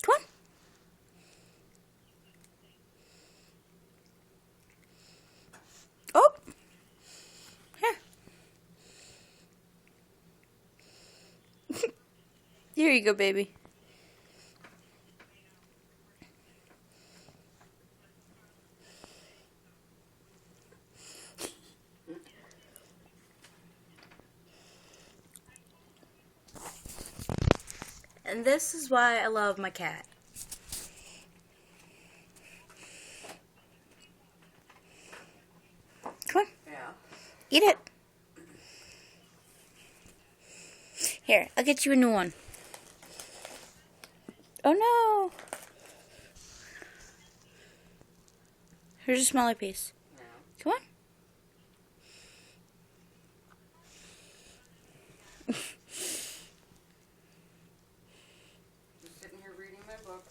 Come on. Oh. Here. Here you go, baby. And this is why I love my cat. Come on. Yeah. Eat it. Here, I'll get you a new one. Oh no. Here's a smaller piece. Yeah. Come on. Just sitting here reading my book.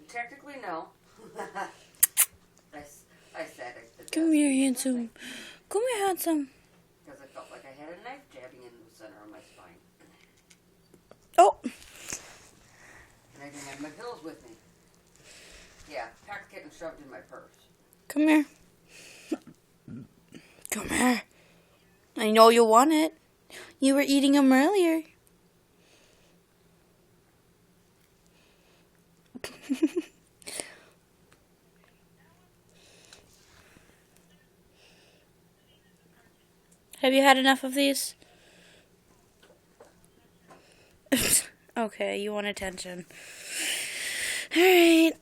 Technically, no. I said it. Come here, handsome. Come here, handsome. Because I felt like I had a knife jabbing in the center of my spine. Oh. And I didn't have my pills with me. Yeah, packed kitten shoved in my purse. Come here. Come here. I know you want it. You were eating them earlier. Have you had enough of these? Okay, you want attention. Alright.